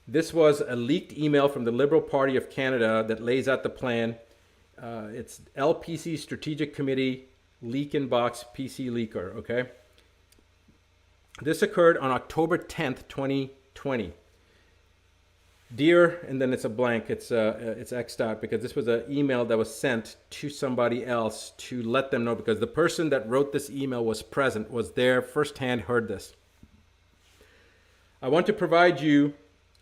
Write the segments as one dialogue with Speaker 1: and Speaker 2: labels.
Speaker 1: This was a leaked email from the Liberal Party of Canada that lays out the plan. It's LPC Strategic Committee leak inbox PC leaker, okay? This occurred on October 10th, 2020. Dear, and then it's a blank, it's X'd out because this was an email that was sent to somebody else to let them know, because the person that wrote this email was present, was there, firsthand, heard this. I want to provide you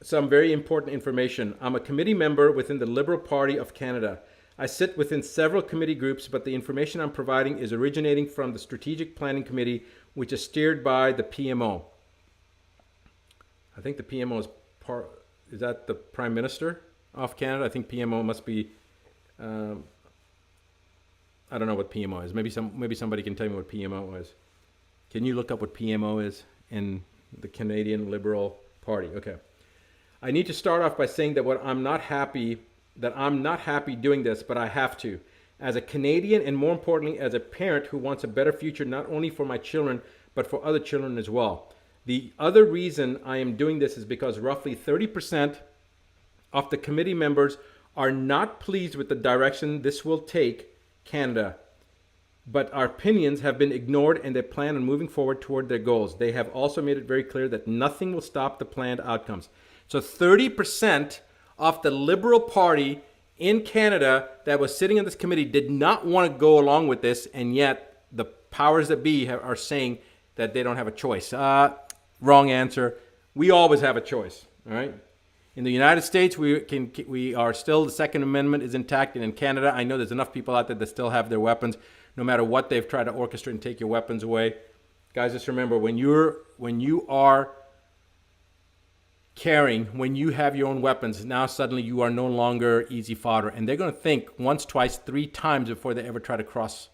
Speaker 1: some very important information. I'm a committee member within the Liberal Party of Canada. I sit within several committee groups, but the information I'm providing is originating from the Strategic Planning Committee, which is steered by the PMO. I think the PMO is that the Prime Minister of Canada? I think PMO must be, I don't know what PMO is. Maybe somebody can tell me what PMO is. Can you look up what PMO is in the Canadian Liberal Party? Okay. I need to start off by saying that I'm not happy doing this, but I have to. As a Canadian, and more importantly, as a parent who wants a better future not only for my children, but for other children as well. The other reason I am doing this is because roughly 30% of the committee members are not pleased with the direction this will take Canada, but our opinions have been ignored and they plan on moving forward toward their goals. They have also made it very clear that nothing will stop the planned outcomes. So 30% of the Liberal Party in Canada that was sitting on this committee did not want to go along with this, and yet the powers that be are saying that they don't have a choice. Wrong answer. We always have a choice, all right? In the United States, we are still, the Second Amendment is intact, and in Canada, I know there's enough people out there that still have their weapons, no matter what they've tried to orchestrate and take your weapons away. Guys, just remember, when you are carrying, when you have your own weapons, now suddenly you are no longer easy fodder, and they're going to think once, twice, 3 times before they ever try to cross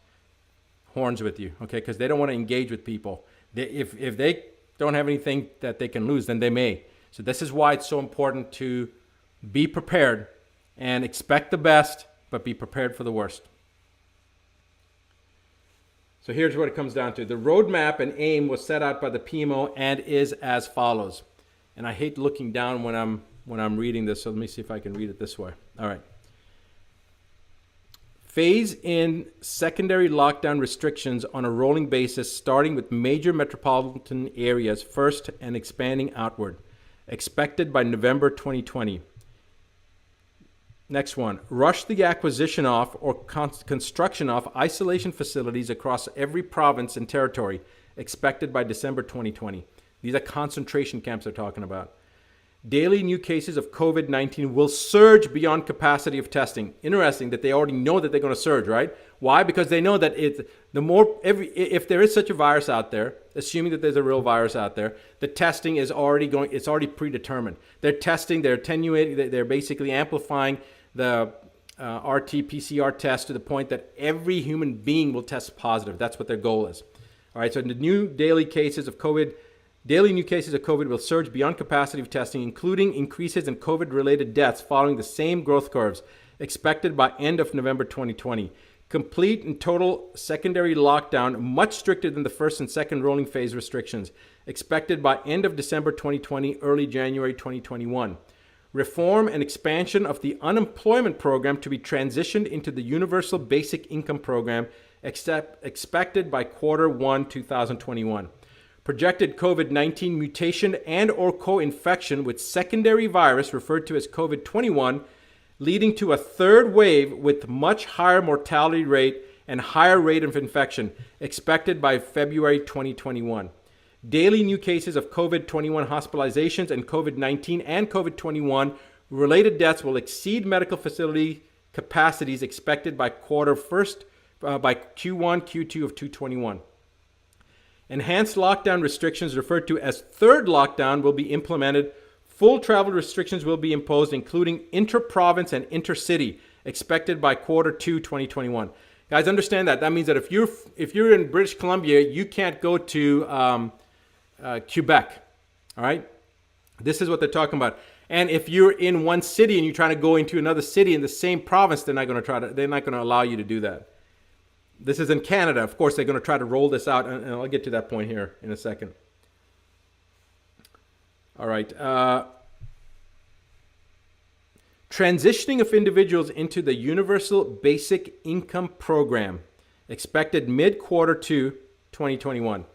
Speaker 1: horns with you, okay? Because they don't want to engage with people. If they don't have anything that they can lose, then they may. So this is why it's so important to be prepared and expect the best, but be prepared for the worst. So here's what it comes down to. The roadmap and aim was set out by the PMO and is as follows. And I hate looking down when I'm reading this, so let me see if I can read it this way. All right. Phase in secondary lockdown restrictions on a rolling basis, starting with major metropolitan areas first and expanding outward. Expected by November 2020. Next one. Rush the acquisition of or construction of isolation facilities across every province and territory. Expected by December 2020. These are concentration camps they're talking about. Daily new cases of COVID-19 will surge beyond capacity of testing. Interesting that they already know that they're going to surge, right? Why? Because they know that if there is such a virus out there, assuming that there's a real virus out there, the testing is already it's already predetermined. They're testing, they're attenuating, they're basically amplifying the RT-PCR test to the point that every human being will test positive. That's what their goal is. All right, so the new daily new cases of COVID will surge beyond capacity of testing, including increases in COVID-related deaths following the same growth curves, expected by end of November 2020. Complete and total secondary lockdown, much stricter than the first and second rolling phase restrictions, expected by end of December 2020, early January 2021. Reform and expansion of the unemployment program to be transitioned into the Universal Basic Income Program, expected by Q1 2021. Projected COVID-19 mutation and or co-infection with secondary virus referred to as COVID-21, leading to a third wave with much higher mortality rate and higher rate of infection, expected by February 2021. Daily new cases of COVID-21 hospitalizations and COVID-19 and COVID-21 related deaths will exceed medical facility capacities expected by Q1, Q2 of 2021. Enhanced lockdown restrictions referred to as third lockdown will be implemented. Full travel restrictions will be imposed, including inter-province and intercity, expected by Q2 2021. Guys, understand that. That means that if you're in British Columbia, you can't go to Quebec. All right? This is what they're talking about. And if you're in one city and you're trying to go into another city in the same province, they're not going to allow you to do that. This is in Canada. Of course, they're going to try to roll this out, and I'll get to that point here in a second. All right. Transitioning of individuals into the Universal Basic Income Program, expected mid-quarter 2, 2021.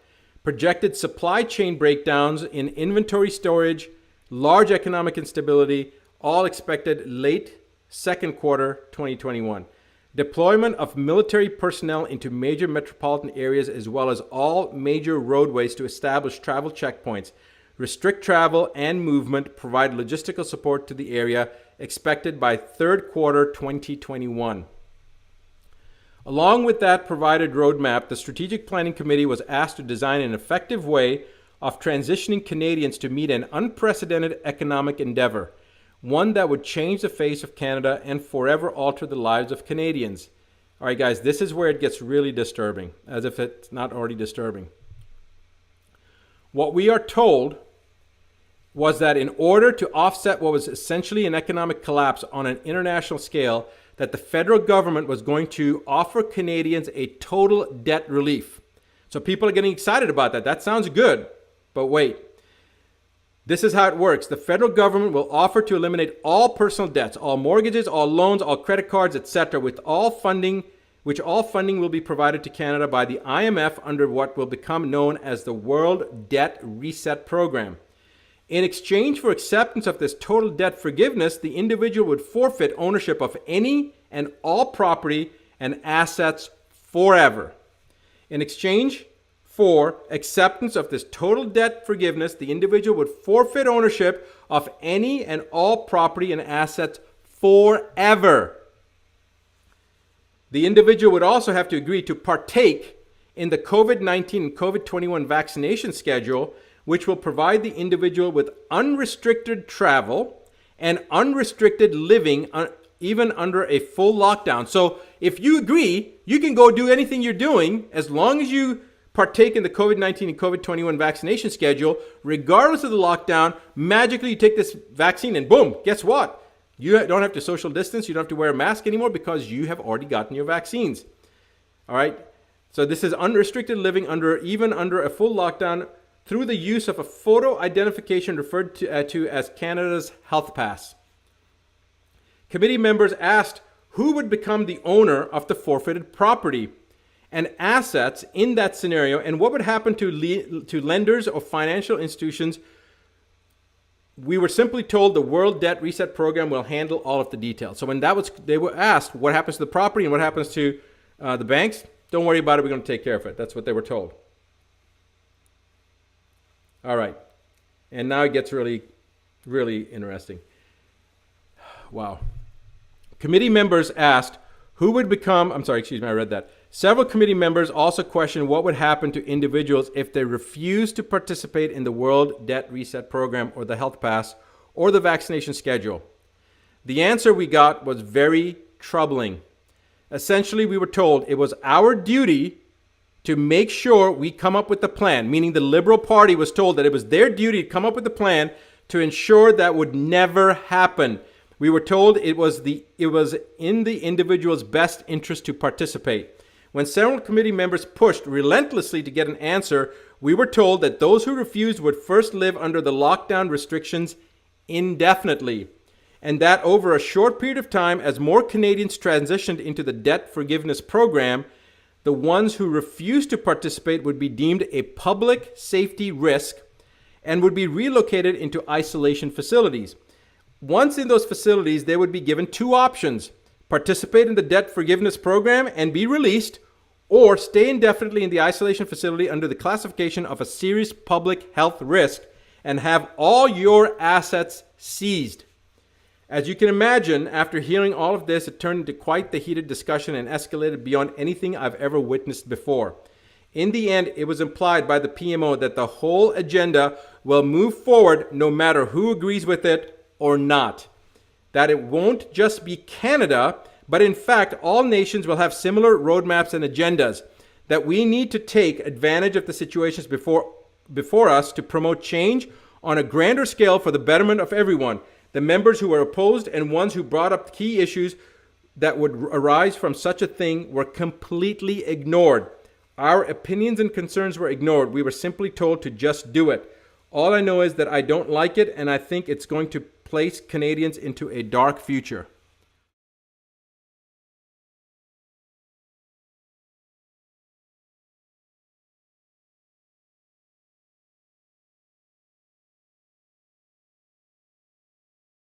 Speaker 1: Projected supply chain breakdowns in inventory storage, large economic instability, all expected late second quarter 2021. Deployment of military personnel into major metropolitan areas as well as all major roadways to establish travel checkpoints, restrict travel and movement, provide logistical support to the area, expected by third quarter 2021. Along with that provided roadmap, the Strategic Planning Committee was asked to design an effective way of transitioning Canadians to meet an unprecedented economic endeavor, one that would change the face of Canada and forever alter the lives of Canadians. All right, guys, this is where it gets really disturbing, as if it's not already disturbing. What we are told was that in order to offset what was essentially an economic collapse on an international scale, that the federal government was going to offer Canadians a total debt relief. So people are getting excited about that. That sounds good, but wait. This is how it works. The federal government will offer to eliminate all personal debts, all mortgages, all loans, all credit cards, etc., which all funding will be provided to Canada by the IMF under what will become known as the World Debt Reset Program. In exchange for acceptance of this total debt forgiveness, the individual would forfeit ownership of any and all property and assets forever. In exchange for acceptance of this total debt forgiveness, the individual would forfeit ownership of any and all property and assets forever. The individual would also have to agree to partake in the COVID-19 and COVID-21 vaccination schedule, which will provide the individual with unrestricted travel and unrestricted living even under a full lockdown. So if you agree, you can go do anything you're doing as long as you partake in the COVID-19 and COVID-21 vaccination schedule, regardless of the lockdown. Magically, you take this vaccine and boom, guess what? You don't have to social distance. You don't have to wear a mask anymore because you have already gotten your vaccines. All right. So this is unrestricted living even under a full lockdown, through the use of a photo identification referred to as Canada's Health Pass. Committee members asked who would become the owner of the forfeited property and assets in that scenario, and what would happen to lenders or financial institutions. We were simply told the World Debt Reset Program will handle all of the details. So when they were asked what happens to the property and what happens to the banks, don't worry about it, we're going to take care of it. That's what they were told. All right. And now it gets really, really interesting. Wow. Committee members asked who would become, I read that. Several committee members also questioned what would happen to individuals if they refused to participate in the World Debt Reset Program or the Health Pass or the vaccination schedule. The answer we got was very troubling. Essentially, we were told it was our duty to make sure we come up with the plan, meaning the Liberal Party was told that it was their duty to come up with the plan to ensure that would never happen. We were told it was in the individual's best interest to participate. When several committee members pushed relentlessly to get an answer, we were told that those who refused would first live under the lockdown restrictions indefinitely, and that over a short period of time, as more Canadians transitioned into the debt forgiveness program, the ones who refused to participate would be deemed a public safety risk and would be relocated into isolation facilities. Once in those facilities, they would be given two options: participate in the debt forgiveness program and be released, or stay indefinitely in the isolation facility under the classification of a serious public health risk and have all your assets seized. As you can imagine, after hearing all of this, it turned into quite the heated discussion and escalated beyond anything I've ever witnessed before. In the end, it was implied by the PMO that the whole agenda will move forward no matter who agrees with it or not. That it won't just be Canada, but in fact, all nations will have similar roadmaps and agendas. That we need to take advantage of the situations before us to promote change on a grander scale for the betterment of everyone. The members who were opposed and ones who brought up key issues that would arise from such a thing were completely ignored. Our opinions and concerns were ignored. We were simply told to just do it. All I know is that I don't like it, and I think it's going to place Canadians into a dark future.